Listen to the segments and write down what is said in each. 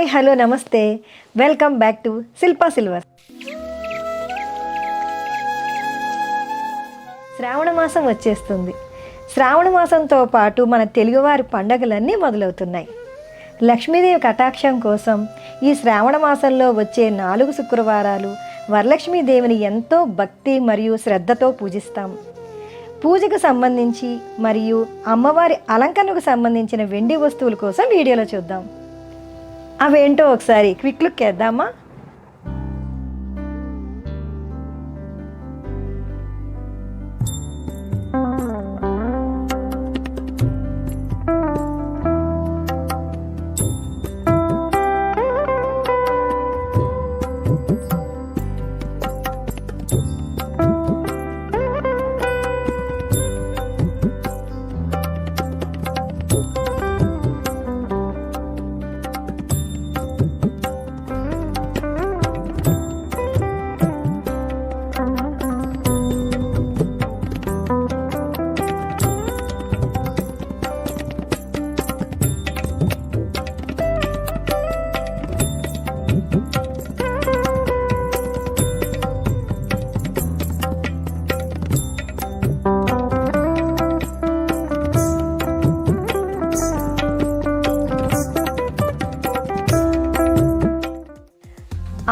Hi hello నమస్తే, welcome back to Shilpa Silver. Shravana మాసం వచ్చేస్తుంది. శ్రావణ మాసంతో పాటు మన తెలుగువారి పండగలన్నీ మొదలవుతున్నాయి. లక్ష్మీదేవి కటాక్షం కోసం ఈ శ్రావణ మాసంలో వచ్చే 4 శుక్రవారాలు వరలక్ష్మీదేవిని ఎంతో భక్తి మరియు శ్రద్ధతో పూజిస్తాం. పూజకు సంబంధించి మరియు అమ్మవారి అలంకరణకు సంబంధించిన వెండి వస్తువుల కోసం వీడియోలో చూద్దాం. అవేంటో ఒకసారి క్విక్ లుక్ వేద్దామా?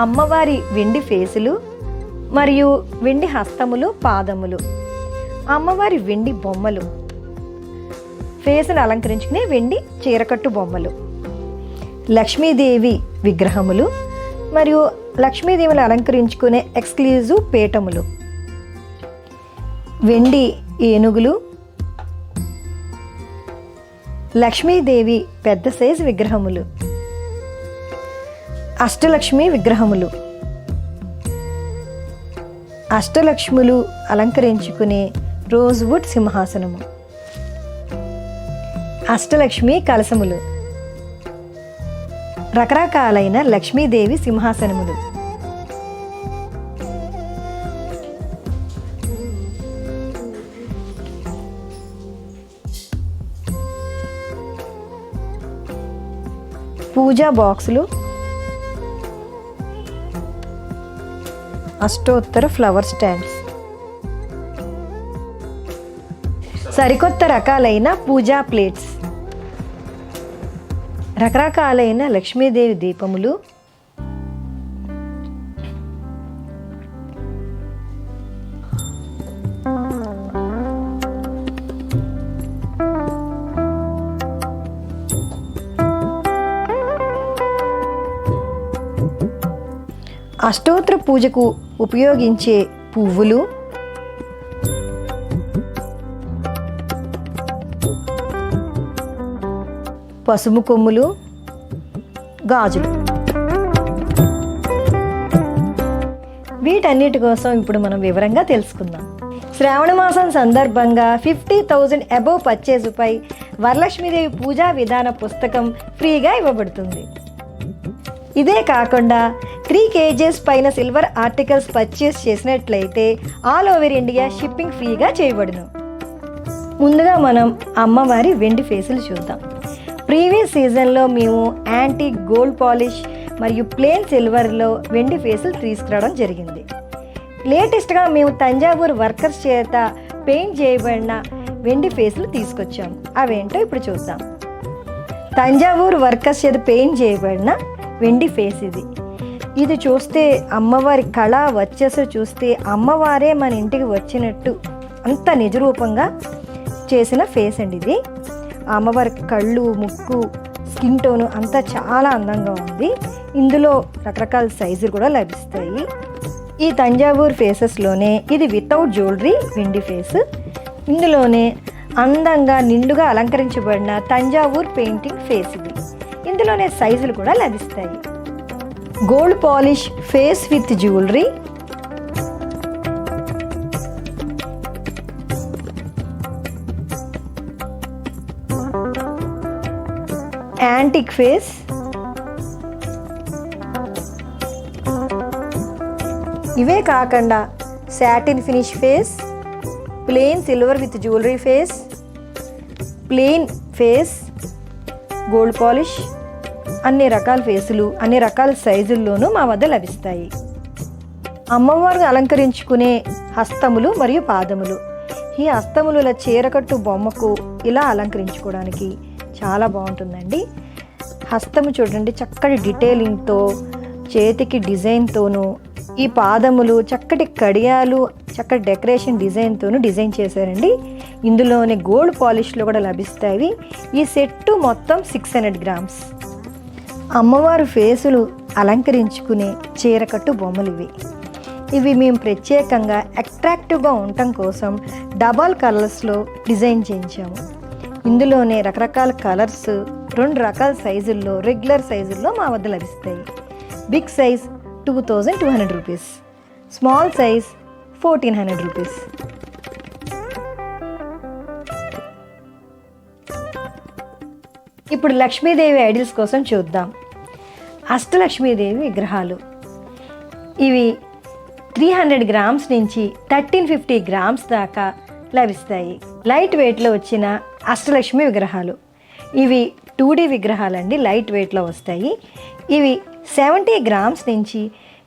అమ్మవారి వెండి ఫేసులు మరియు వెండి హస్తములు, పాదములు, అమ్మవారి వెండి బొమ్మలు, ఫేసును అలంకరించుకునే వెండి చీరకట్టు బొమ్మలు, లక్ష్మీదేవి విగ్రహములు మరియు లక్ష్మీదేవిని అలంకరించుకునే ఎక్స్క్లూజివ్ పీఠములు, వెండి ఏనుగులు, లక్ష్మీదేవి పెద్ద సైజు విగ్రహములు, అష్టలక్ష్మి విగ్రహములు, అష్టలక్ష్ములు అలంకరించుకునే రోజ్వుడ్ సింహాసనము, అష్టలక్ష్మి కలశములు, రకరకాలైన లక్ష్మీదేవి సింహాసనములు, పూజా బాక్సులు, అష్టోత్తర ఫ్లవర్ స్టాండ్స్, సరికొత్త రకాలైన పూజా ప్లేట్స్, రకరకాలైన లక్ష్మీదేవి దీపములు, అష్టోత్తర పూజకు ఉపయోగించే పువ్వులు, పసుపు కొమ్ములు, గాజులు. వీటన్నిటి కోసం ఇప్పుడు మనం వివరంగా తెలుసుకుందాం. శ్రావణ మాసం సందర్భంగా 50,000 అబోవ్ పర్చేజ్పై వరలక్ష్మీదేవి పూజా విధాన పుస్తకం ఫ్రీగా ఇవ్వబడుతుంది. ఇదే కాకుండా 3 kgs పైన సిల్వర్ ఆర్టికల్స్ పర్చేస్ చేసినట్లయితే ఆల్ ఓవర్ ఇండియా షిప్పింగ్ ఫ్రీగా చేయబడును. ముందుగా మనం అమ్మవారి వెండి ఫేసులు చూద్దాం. ప్రీవియస్ సీజన్లో మేము యాంటిక్ గోల్డ్ పాలిష్ మరియు ప్లేన్ సిల్వర్లో వెండి ఫేసులు తీసుకురావడం జరిగింది. లేటెస్ట్గా మేము తంజావూరు వర్కర్స్ చేత పెయింట్ చేయబడిన వెండి ఫేసులు తీసుకొచ్చాము. అవేంటో ఇప్పుడు చూద్దాం. తంజావూరు వర్కర్స్ చేత పెయింట్ చేయబడిన వెండి ఫేస్ ఇది చూస్తే అమ్మవారి కళ వచ్చేసి చూస్తే అమ్మవారే మన ఇంటికి వచ్చినట్టు అంత నిజరూపంగా చేసిన ఫేస్ అండి ఇది. అమ్మవారి కళ్ళు, ముక్కు, స్కిన్ టోను అంతా చాలా అందంగా ఉంది. ఇందులో రకరకాల సైజులు కూడా లభిస్తాయి. ఈ తంజావూరు ఫేసెస్లోనే ఇది వితౌట్ జ్యువెలరీ వెండి ఫేస్. ఇందులోనే అందంగా నిండుగా అలంకరించబడిన తంజావూరు పెయింటింగ్ ఫేస్ ఇది. ఇందులోనే సైజులు కూడా లభిస్తాయి. Gold polish face with jewellery, antique face, ఇవే కాకుండా satin finish face, plain silver with jewellery face, plain face, gold polish, అన్ని రకాల ఫేసులు అన్ని రకాల సైజుల్లోనూ మా వద్ద లభిస్తాయి. అమ్మవారు అలంకరించుకునే హస్తములు మరియు పాదములు. ఈ హస్తముల చీరకట్టు బొమ్మకు ఇలా అలంకరించుకోవడానికి చాలా బాగుంటుందండి. హస్తము చూడండి, చక్కటి డీటెయిలింగ్తో, చేతికి డిజైన్తోనూ, ఈ పాదములు చక్కటి కడియాలు, చక్కటి డెకరేషన్ డిజైన్తోనూ డిజైన్ చేశారండి. ఇందులోనే గోల్డ్ పాలిష్లో కూడా లభిస్తాయి. ఈ సెట్టు మొత్తం 600 గ్రామ్స్. అమ్మవారు ఫేసులు అలంకరించుకునే చీరకట్టు బొమ్మలు ఇవి మేము ప్రత్యేకంగా అట్రాక్టివ్గా ఉండటం కోసం డబల్ కలర్స్లో డిజైన్ చేయించాము. ఇందులోనే రకరకాల కలర్స్ 2 రకాల సైజుల్లో, రెగ్యులర్ సైజుల్లో మా వద్ద లభిస్తాయి. Big size 2200 rupees, small size 1400 rupees. ఇప్పుడు లక్ష్మీదేవి ఐడిల్స్ కోసం చూద్దాం. అష్టలక్ష్మీదేవి విగ్రహాలు ఇవి 300 గ్రామ్స్ నుంచి 1350 గ్రామ్స్ దాకా లభిస్తాయి. లైట్ వెయిట్లో వచ్చిన అష్టలక్ష్మి విగ్రహాలు ఇవి 2D విగ్రహాలండి, లైట్ వెయిట్లో వస్తాయి. ఇవి 70 గ్రామ్స్ నుంచి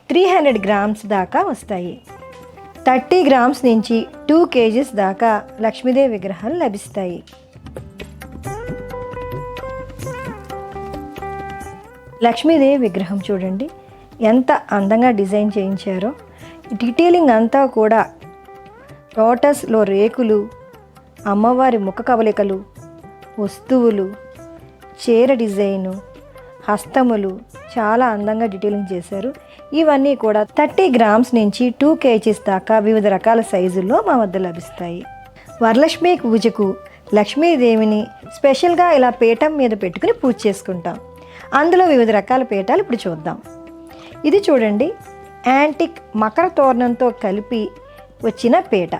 300 గ్రామ్స్ దాకా వస్తాయి. 30 గ్రామ్స్ నుంచి 2 kgs దాకా లక్ష్మీదేవి విగ్రహాలు లభిస్తాయి. లక్ష్మీదేవి విగ్రహం చూడండి ఎంత అందంగా డిజైన్ చేయించారో. డీటెయిలింగ్ అంతా కూడా లోటస్లో రేకులు, అమ్మవారి ముఖ కవలికలు, వస్తువులు, చీర డిజైను, హస్తములు చాలా అందంగా డీటెయిలింగ్ చేశారు. ఇవన్నీ కూడా 30 గ్రామ్స్ నుంచి 2 kgs దాకా వివిధ రకాల సైజుల్లో మా వద్ద లభిస్తాయి. వరలక్ష్మి పూజకు లక్ష్మీదేవిని స్పెషల్గా ఇలా పీఠం మీద పెట్టుకుని పూజ చేసుకుంటాం. అందులో వివిధ రకాల పీఠాలు ఇప్పుడు చూద్దాం. ఇది చూడండి, యాంటిక్ మకర తోరణంతో కలిపి వచ్చిన పీట.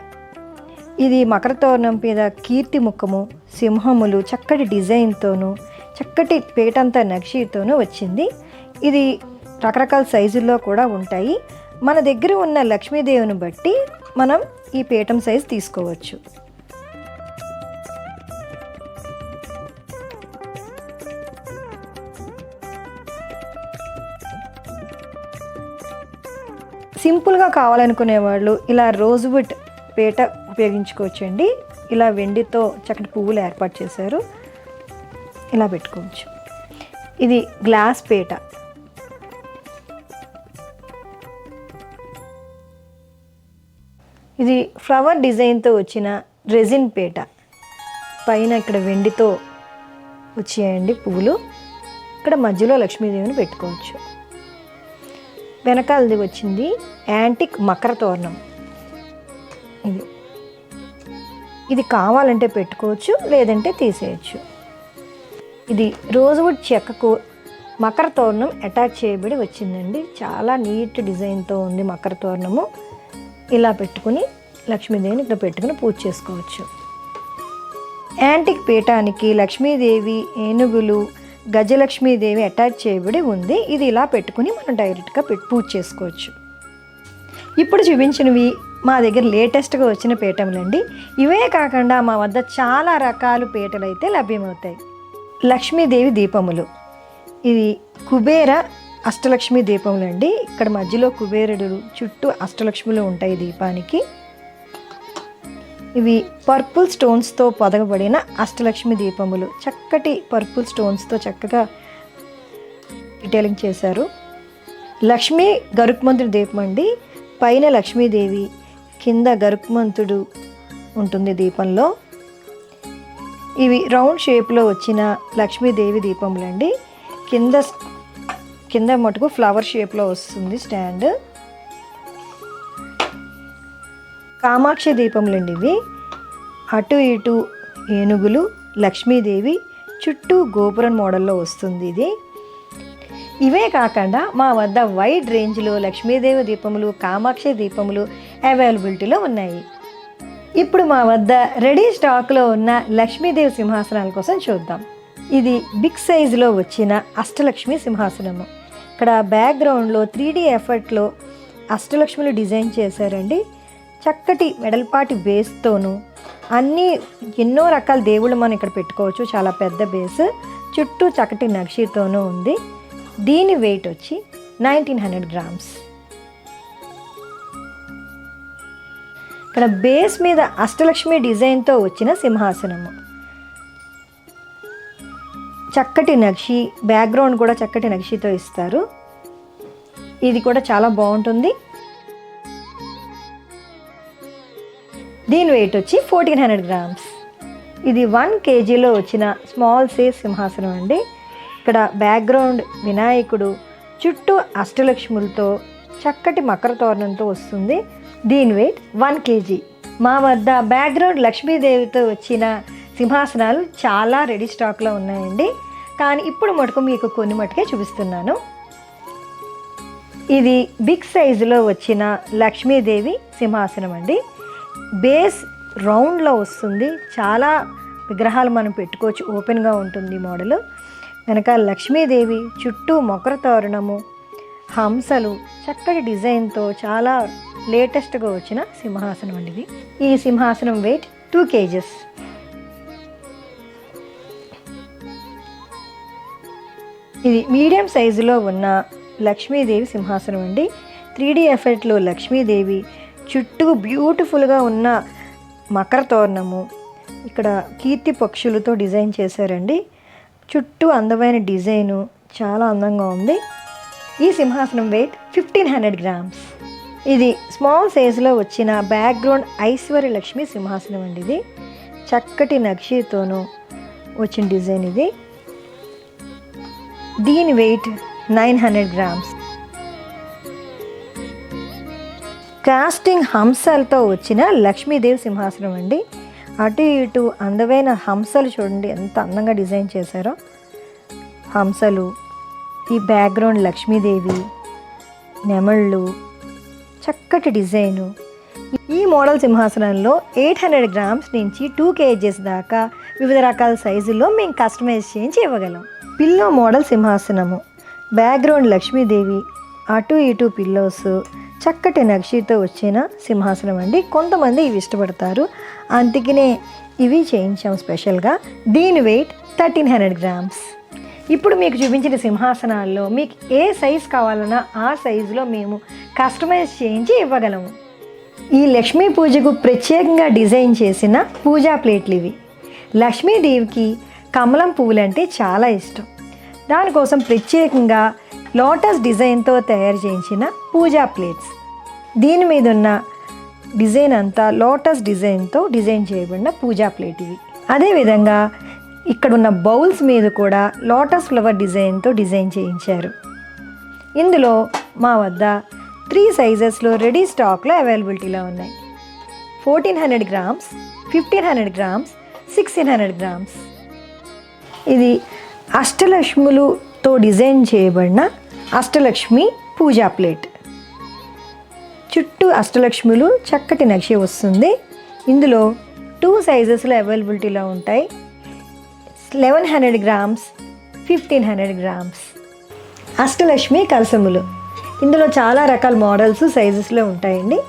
ఇది మకర తోరణం మీద కీర్తి ముఖము, సింహములు చక్కటి డిజైన్తోనూ, చక్కటి పీటంతా నక్షితోనూ వచ్చింది. ఇది రకరకాల సైజుల్లో కూడా ఉంటాయి. మన దగ్గర ఉన్న లక్ష్మీదేవిని బట్టి మనం ఈ పీఠం సైజు తీసుకోవచ్చు. సింపుల్గా కావాలనుకునే వాళ్ళు ఇలా రోజ్వుడ్ పీట ఉపయోగించుకోవచ్చండి. ఇలా వెండితో చక్కటి పువ్వులు ఏర్పాటు చేశారు, ఇలా పెట్టుకోవచ్చు. ఇది గ్లాస్ పీట. ఇది ఫ్లవర్ డిజైన్తో వచ్చిన రెజిన్ పీట. పైన ఇక్కడ వెండితో వచ్చాయండి పువ్వులు. ఇక్కడ మధ్యలో లక్ష్మీదేవిని పెట్టుకోవచ్చు. వెనకాలది వచ్చింది యాంటిక్ మకర తోరణం. ఇది కావాలంటే పెట్టుకోవచ్చు, లేదంటే తీసేయచ్చు. ఇది రోజ్వుడ్ చెక్కకు మకర తోరణం అటాచ్ చేయబడి వచ్చిందండి. చాలా నీట్ డిజైన్తో ఉంది మకర తోరణము. ఇలా పెట్టుకుని లక్ష్మీదేవిని ఇక్కడ పెట్టుకుని పూజ చేసుకోవచ్చు. యాంటిక్ పీఠానికి లక్ష్మీదేవి, ఏనుగులు, గజలక్ష్మీదేవి అటాచ్ చేయబడి ఉంది. ఇది ఇలా పెట్టుకుని మనం డైరెక్ట్గా పూజ చేసుకోవచ్చు. ఇప్పుడు చూపించినవి మా దగ్గర లేటెస్ట్గా వచ్చిన పీఠములండి. ఇవే కాకుండా మా వద్ద చాలా రకాల పీటలు అయితే లభ్యమవుతాయి. లక్ష్మీదేవి దీపములు ఇది కుబేర అష్టలక్ష్మి దీపములండి. ఇక్కడ మధ్యలో కుబేరుడు, చుట్టూ అష్టలక్ష్ములు ఉంటాయి దీపానికి. ఇవి పర్పుల్ స్టోన్స్తో పొదగబడిన అష్టలక్ష్మి దీపములు. చక్కటి పర్పుల్ స్టోన్స్తో చక్కగా డీటెయిలింగ్ చేశారు. లక్ష్మీ గరుక్మంతుడి దీపం అండి. పైన లక్ష్మీదేవి, కింద గరుక్మంతుడు ఉంటుంది దీపంలో. ఇవి రౌండ్ షేప్లో వచ్చిన లక్ష్మీదేవి దీపములండి. కింద మటుకు ఫ్లవర్ షేప్లో వస్తుంది స్టాండ్. కామాక్షి దీపములండి ఇవి. అటు ఇటు ఏనుగులు, లక్ష్మీదేవి, చుట్టూ గోపురం మోడల్లో వస్తుంది ఇది. ఇవే కాకుండా మా వద్ద వైడ్ రేంజ్లో లక్ష్మీదేవి దీపములు, కామాక్షి దీపములు అవైలబిలిటీలో ఉన్నాయి. ఇప్పుడు మా వద్ద రెడీ స్టాక్లో ఉన్న లక్ష్మీదేవి సింహాసనాల కోసం చూద్దాం. ఇది బిగ్ సైజులో వచ్చిన అష్టలక్ష్మి సింహాసనము. ఇక్కడ బ్యాక్గ్రౌండ్లో 3D ఎఫర్ట్లో అష్టలక్ష్మిలు డిజైన్ చేశారండి. చక్కటి వెడల్పాటి బేస్తోనూ ఎన్నో రకాల దేవుళ్ళు మనం ఇక్కడ పెట్టుకోవచ్చు. చాలా పెద్ద బేస్, చుట్టూ చక్కటి నక్షితోనూ ఉంది. దీని వెయిట్ వచ్చి 1900 గ్రామ్స్. ఇక్కడ బేస్ మీద అష్టలక్ష్మి డిజైన్తో వచ్చిన సింహాసనము. చక్కటి నక్షి, బ్యాక్గ్రౌండ్ కూడా చక్కటి నక్షితో ఇస్తారు. ఇది కూడా చాలా బాగుంటుంది. దీని వెయిట్ వచ్చి 1400 గ్రామ్స్. ఇది 1 kgలో వచ్చిన స్మాల్ సైజ్ సింహాసనం అండి. ఇక్కడ బ్యాక్గ్రౌండ్ వినాయకుడు, చుట్టూ అష్టలక్ష్ములతో చక్కటి మకర తోరణంతో వస్తుంది. దీని వెయిట్ 1 kg. మా వద్ద బ్యాక్గ్రౌండ్ లక్ష్మీదేవితో వచ్చిన సింహాసనాలు చాలా రెడీ స్టాక్లో ఉన్నాయండి. కానీ ఇప్పుడు మటుకు మీకు కొన్ని మటుకే చూపిస్తున్నాను. ఇది బిగ్ సైజులో వచ్చిన లక్ష్మీదేవి సింహాసనం అండి. బేస్ రౌండ్లో వస్తుంది. చాలా విగ్రహాలు మనం పెట్టుకోవచ్చు. ఓపెన్గా ఉంటుంది మోడల్. వెనకాల లక్ష్మీదేవి, చుట్టూ మకర తోరణము, హంసలు, చక్కటి డిజైన్తో చాలా లేటెస్ట్గా వచ్చిన సింహాసనం అండి ఇది. ఈ సింహాసనం వెయిట్ 2 kgs. ఇది మీడియం సైజులో ఉన్న లక్ష్మీదేవి సింహాసనం అండి. 3D ఎఫెక్ట్లో లక్ష్మీదేవి, చుట్టూ బ్యూటిఫుల్గా ఉన్న మకర తోరణము, ఇక్కడ కీర్తి పక్షులతో డిజైన్ చేశారండి. చుట్టూ అందమైన డిజైను, చాలా అందంగా ఉంది. ఈ సింహాసనం వెయిట్ 1500 గ్రామ్స్. ఇది స్మాల్ సైజులో వచ్చిన బ్యాక్గ్రౌండ్ ఐశ్వర్య లక్ష్మి సింహాసనం అండి. ఇది చక్కటి నక్షితోనూ వచ్చిన డిజైన్ ఇది. దీని వెయిట్ 900 గ్రామ్స్. కాస్టింగ్ హంసలతో వచ్చిన లక్ష్మీదేవి సింహాసనం అండి. అటు ఇటు అందమైన హంసలు చూడండి ఎంత అందంగా డిజైన్ చేశారో. హంసలు, ఈ బ్యాక్గ్రౌండ్ లక్ష్మీదేవి, నెమళ్ళు, చక్కటి డిజైను. ఈ మోడల్ సింహాసనంలో 800 గ్రామ్స్ నుంచి 2 kgs దాకా వివిధ రకాల సైజుల్లో మేము కస్టమైజ్ చేయించి ఇవ్వగలం. పిల్లో మోడల్ సింహాసనము, బ్యాక్గ్రౌండ్ లక్ష్మీదేవి, అటు ఇటు పిల్లోస్, చక్కటి నక్షితో వచ్చిన సింహాసనం అండి. కొంతమంది ఇవి ఇష్టపడతారు, అందుకనే ఇవి చేయించాం స్పెషల్గా. దీని వెయిట్ 1300 గ్రామ్స్. ఇప్పుడు మీకు చూపించిన సింహాసనాల్లో మీకు ఏ సైజు కావాలన్నా ఆ సైజులో మేము కస్టమైజ్ చేయించి ఇవ్వగలము. ఈ లక్ష్మీ పూజకు ప్రత్యేకంగా డిజైన్ చేసిన పూజా ప్లేట్లు ఇవి. లక్ష్మీదేవికి కమలం పువ్వులంటే చాలా ఇష్టం. దానికోసం ప్రత్యేకంగా లోటస్ డిజైన్తో తయారు చేయించిన పూజా ప్లేట్స్. దీని మీద ఉన్న డిజైన్ అంతా లోటస్ డిజైన్తో డిజైన్ చేయబడిన పూజా ప్లేట్ ఇవి. అదేవిధంగా ఇక్కడ ఉన్న బౌల్స్ మీద కూడా లోటస్ ఫ్లవర్ డిజైన్తో డిజైన్ చేయించారు. ఇందులో మా వద్ద 3 సైజెస్లో రెడీ స్టాక్లో అవైలబిలిటీలో ఉన్నాయి. 1400 గ్రామ్స్, 1500 గ్రామ్స్, 1600 గ్రామ్స్. ఇది అష్టలక్ష్ములతో డిజైన్ చేయబడిన అష్టలక్ష్మి పూజా ప్లేట్. చుట్టూ అష్టలక్ష్ములు, చక్కటి నక్షి వస్తుంది. ఇందులో 2 సైజెస్లో అవైలబిలిటీలో ఉంటాయి. 1100 గ్రామ్స్, 1500 గ్రామ్స్. అష్టలక్ష్మి కలసములు, ఇందులో చాలా రకాల మోడల్స్ సైజెస్లో ఉంటాయండి.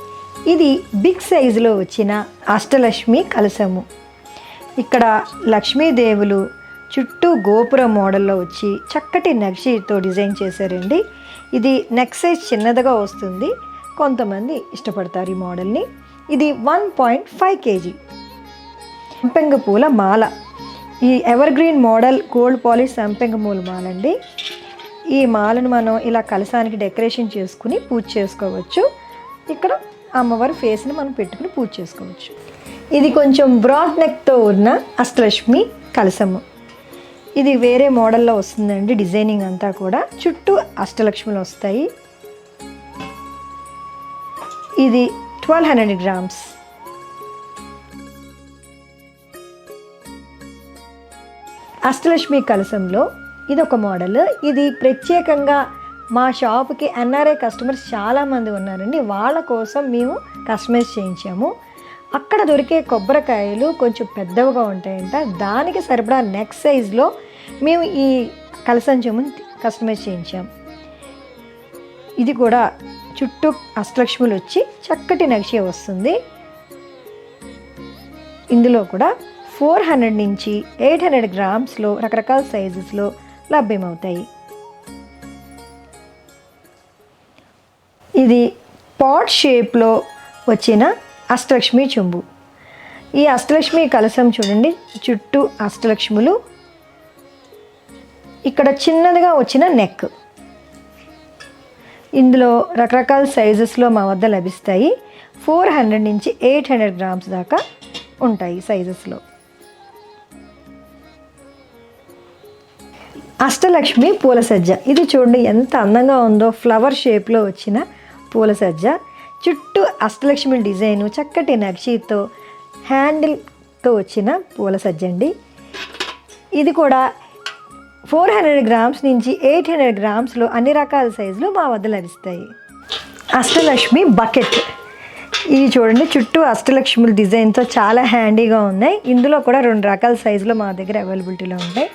ఇది బిగ్ సైజులో వచ్చిన అష్టలక్ష్మి కలసము. ఇక్కడ లక్ష్మీదేవులు చుట్టూ గోపురం మోడల్లో వచ్చి చక్కటి నక్షితో డిజైన్ చేశారండి. ఇది నెక్ సైజ్ చిన్నదిగా వస్తుంది, కొంతమంది ఇష్టపడతారు ఈ మోడల్ని. ఇది 1.5 kg. సంపెంగ పూల మాల, ఈ ever green model gold polish సంపెంగ పూల మాల అండి. ఈ మాలను మనం ఇలా కలసానికి డెకరేషన్ చేసుకుని పూజ చేసుకోవచ్చు. ఇక్కడ అమ్మవారి ఫేస్ని మనం పెట్టుకుని పూజ చేసుకోవచ్చు. ఇది కొంచెం బ్రాడ్ నెక్తో ఉన్న అష్టలక్ష్మి కలసము. ఇది వేరే మోడల్లో వస్తుందండి. డిజైనింగ్ అంతా కూడా చుట్టూ అష్టలక్ష్ములు వస్తాయి. ఇది 1200 గ్రామ్స్. అష్టలక్ష్మి కలసంలో ఇది ఒక మోడల్. ఇది ప్రత్యేకంగా మా షాప్కి ఎన్ఆర్ఐ కస్టమర్స్ చాలామంది ఉన్నారండి, వాళ్ళ కోసం మేము కస్టమైజ్ చేయించాము. అక్కడ దొరికే కొబ్బరికాయలు కొంచెం పెద్దవిగా ఉంటాయంట, దానికి సరిపడా నెక్ సైజ్లో మేము ఈ కలసం చెంబుని కస్టమైజ్ చేయించాం. ఇది కూడా చుట్టూ అష్టలక్ష్ములు వచ్చి చక్కటి నక్షి వస్తుంది. ఇందులో కూడా 400 నుంచి 800 గ్రామ్స్లో రకరకాల సైజెస్లో లభ్యమవుతాయి. ఇది పాట్ షేప్లో వచ్చిన అష్టలక్ష్మి చెంబు. ఈ అష్టలక్ష్మి కలశం చూడండి, చుట్టూ అష్టలక్ష్ములు, ఇక్కడ చిన్నదిగా వచ్చిన నెక్. ఇందులో రకరకాల సైజెస్లో మా వద్ద లభిస్తాయి. 400 నుంచి 800 గ్రామ్స్ దాకా ఉంటాయి సైజెస్లో. అష్టలక్ష్మి పూల సజ్జ. ఇది చూడండి ఎంత అందంగా ఉందో, ఫ్లవర్ షేప్లో వచ్చిన పూల సజ్జ. చుట్టూ అష్టలక్ష్మి డిజైను, చక్కటి నక్షితో హ్యాండిల్తో వచ్చిన పూల సజ్జ అండి. ఇది కూడా 400 గ్రామ్స్ నుంచి 800 గ్రామ్స్లో అన్ని రకాల సైజులు మా వద్ద లభిస్తాయి. అష్టలక్ష్మి బకెట్. ఇది చూడండి, చుట్టూ అష్టలక్ష్ముల డిజైన్తో చాలా హ్యాండీగా ఉన్నాయి. ఇందులో కూడా 2 రకాల సైజులు మా దగ్గర అవైలబిలిటీలో ఉంటాయి.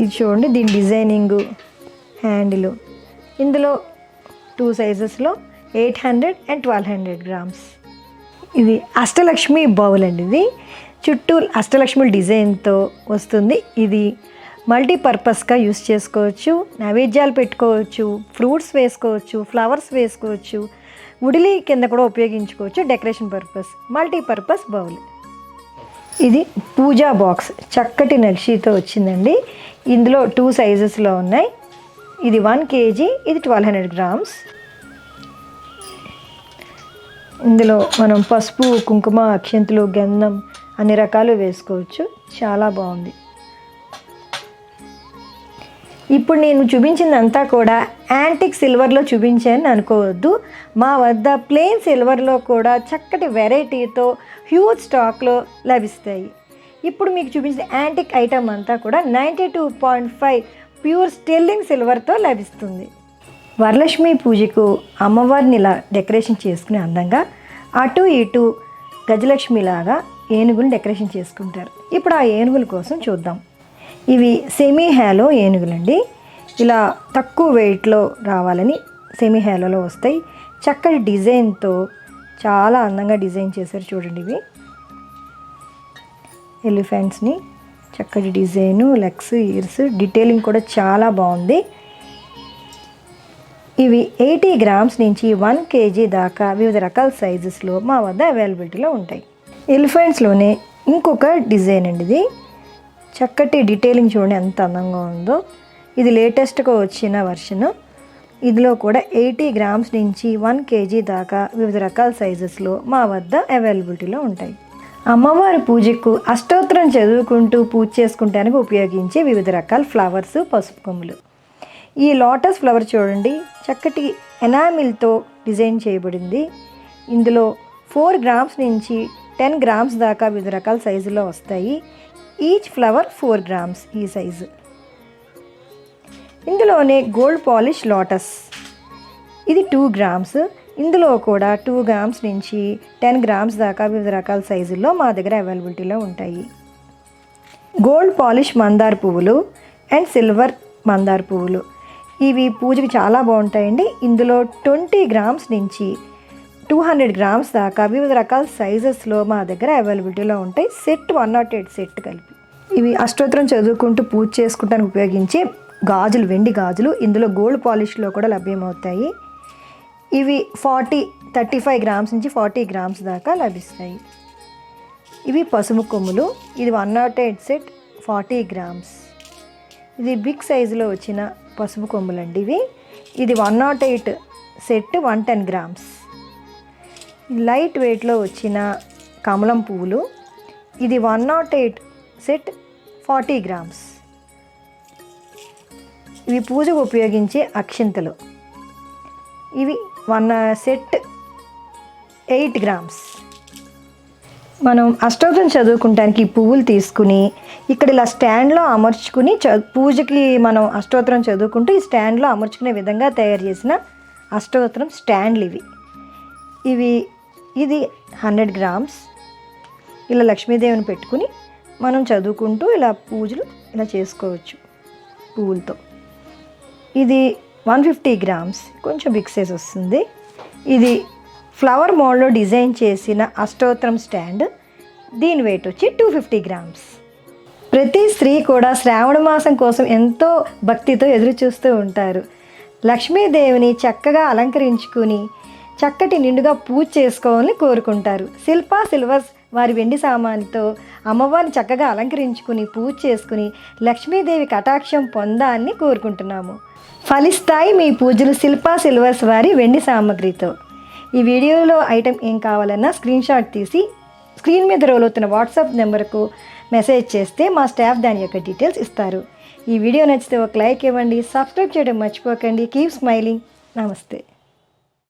ఇది చూడండి, దీని డిజైనింగు, హ్యాండిలు. ఇందులో 2 సైజెస్లో 800 అండ్ 1200 గ్రామ్స్. ఇది అష్టలక్ష్మి బౌల్ అండి. ఇది చుట్టూ అష్టలక్ష్మి డిజైన్తో వస్తుంది. ఇది మల్టీపర్పస్గా యూస్ చేసుకోవచ్చు. నైవేద్యాలు పెట్టుకోవచ్చు, ఫ్రూట్స్ వేసుకోవచ్చు, ఫ్లవర్స్ వేసుకోవచ్చు, ఉడిలి కింద కూడా ఉపయోగించుకోవచ్చు. Decoration purpose, multipurpose bowl. ఇది పూజా బాక్స్, చక్కటి నక్షితో వచ్చిందండి. ఇందులో 2 సైజెస్లో ఉన్నాయి. ఇది 1 kg, ఇది 1200 గ్రామ్స్. ఇందులో మనం పసుపు, కుంకుమ, అక్షంతులు, గంధం అన్ని రకాలు వేసుకోవచ్చు. చాలా బాగుంది. ఇప్పుడు నేను చూపించిందంతా కూడా యాంటిక్ సిల్వర్లో చూపించాను అనుకోవద్దు. మా వద్ద ప్లెయిన్ సిల్వర్లో కూడా చక్కటి వెరైటీతో హ్యూజ్ స్టాక్లో లభిస్తాయి. ఇప్పుడు మీకు చూపించిన యాంటిక్ ఐటమ్ అంతా కూడా 92.5 ప్యూర్ స్టెర్లింగ్ సిల్వర్తో లభిస్తుంది. వరలక్ష్మి పూజకు అమ్మవారిని ఇలా డెకరేషన్ చేసుకుని అందంగా అటు ఇటు గజలక్ష్మిలాగా ఏనుగులు డెకరేషన్ చేసుకుంటారు. ఇప్పుడు ఆ ఏనుగుల కోసం చూద్దాం. ఇవి సెమీ హ్యాలో ఏనుగులండి. ఇలా తక్కువ వెయిట్లో రావాలని సెమీ హ్యాలోలో వస్తాయి. చక్కటి డిజైన్తో చాలా అందంగా డిజైన్ చేశారు చూడండి. ఇవి ఎలిఫెంట్స్ని చక్కటి డిజైను, లెగ్స్, ఇయర్స్, డీటెయిలింగ్ కూడా చాలా బాగుంది. ఇవి 80 గ్రామ్స్ నుంచి 1 kg దాకా వివిధ రకాల సైజెస్లో మా వద్ద అవైలబిలిటీలో ఉంటాయి. ఎలిఫెంట్స్లోనే ఇంకొక డిజైన్ అండి. ఇది చక్కటి డీటెయిలింగ్ చూడండి ఎంత అందంగా ఉందో. ఇది లేటెస్ట్గా వచ్చిన వర్షన్. ఇందులో కూడా 80 గ్రామ్స్ నుంచి 1 kg దాకా వివిధ రకాల సైజెస్లో మా వద్ద అవైలబిలిటీలో ఉంటాయి. అమ్మవారి పూజకు అష్టోత్తరం చదువుకుంటూ పూజ చేసుకుంటానికి ఉపయోగించే వివిధ రకాల ఫ్లవర్స్, పసుపు కొమ్ములు. ఈ లోటస్ ఫ్లవర్ చూడండి, చక్కటి ఎనామిల్తో డిజైన్ చేయబడింది. ఇందులో 4 గ్రామ్స్ నుంచి 10 గ్రామ్స్ దాకా వివిధ రకాల సైజులో వస్తాయి. ఈచ్ ఫ్లవర్ 4 గ్రామ్స్ ఈ సైజు. ఇందులోనే గోల్డ్ పాలిష్ లోటస్, ఇది 2 గ్రామ్స్. ఇందులో కూడా 2 గ్రామ్స్ నుంచి 10 గ్రామ్స్ దాకా వివిధ రకాల సైజుల్లో మా దగ్గర అవైలబిలిటీలో ఉంటాయి. గోల్డ్ పాలిష్ మందార పువ్వులు అండ్ సిల్వర్ మందార పువ్వులు, ఇవి పూజకి చాలా బాగుంటాయండి. ఇందులో 20 గ్రామ్స్ నుంచి 200 గ్రామ్స్ దాకా వివిధ రకాల సైజెస్లో మా దగ్గర అవైలబిలిటీలో ఉంటాయి. సెట్ 108 సెట్ కలిపి. ఇవి అష్టోత్తరం చదువుకుంటూ పూజ చేసుకుంటానికి ఉపయోగించే గాజులు, వెండి గాజులు. ఇందులో గోల్డ్ పాలిష్లో కూడా లభ్యమవుతాయి. ఇవి 35 గ్రామ్స్ నుంచి 40 గ్రామ్స్ దాకా లభిస్తాయి. ఇవి పసుపు కొమ్ములు. ఇది 108 సెట్ 40 గ్రామ్స్. ఇది బిగ్ సైజులో వచ్చిన పసుపు కొమ్ములండి ఇవి. ఇది 108 సెట్ 110 గ్రామ్స్. లైట్ వెయిట్లో వచ్చిన కమలం పువ్వులు. ఇది 108 సెట్ 40 గ్రామ్స్. ఇవి పూజకు ఉపయోగించే అక్షింతలు. ఇవి 1 సెట్ 8 గ్రామ్స్. మనం అష్టోత్తరం చదువుకుంటానికి ఈ పువ్వులు తీసుకుని ఇక్కడ ఇలా స్టాండ్లో అమర్చుకుని పూజకి మనం అష్టోత్తరం చదువుకుంటూ ఈ స్టాండ్లో అమర్చుకునే విధంగా తయారు చేసిన అష్టోత్తరం స్టాండ్లు ఇది 100 గ్రామ్స్. ఇలా లక్ష్మీదేవిని పెట్టుకుని మనం చదువుకుంటూ ఇలా పూజలు ఇలా చేసుకోవచ్చు పువ్వులతో. ఇది 150 గ్రామ్స్, కొంచెం బిగ్ సైజ్ వస్తుంది. ఇది ఫ్లవర్ మోడల్లో డిజైన్ చేసిన అష్టోత్తరం స్టాండ్. దీని వెయిట్ వచ్చి 250 గ్రామ్స్. ప్రతి స్త్రీ కూడా శ్రావణ మాసం కోసం ఎంతో భక్తితో ఎదురు చూస్తూ ఉంటారు. లక్ష్మీదేవిని చక్కగా అలంకరించుకుని చక్కటి నిండుగా పూజ చేసుకోవాలని కోరుకుంటారు. శిల్పా సిల్వర్స్ వారి వెండి సామాన్లతో అమ్మవారిని చక్కగా అలంకరించుకుని పూజ చేసుకుని లక్ష్మీదేవి కటాక్షం పొందాలని కోరుకుంటున్నాము. ఫలిస్తాయి మీ పూజలు శిల్పా సిల్వర్స్ వారి వెండి సామాగ్రితో. ఈ వీడియోలో ఐటెం ఏం కావాలన్నా స్క్రీన్ షాట్ తీసి స్క్రీన్ మీద రోల్ అవుతున్న వాట్సాప్ నెంబర్కు మెసేజ్ చేస్తే మా స్టాఫ్ దాని యొక్క డీటెయిల్స్ ఇస్తారు. ఈ వీడియో నచ్చితే ఒక లైక్ ఇవ్వండి, సబ్స్క్రైబ్ చేయడం మర్చిపోకండి. Keep smiling. నమస్తే.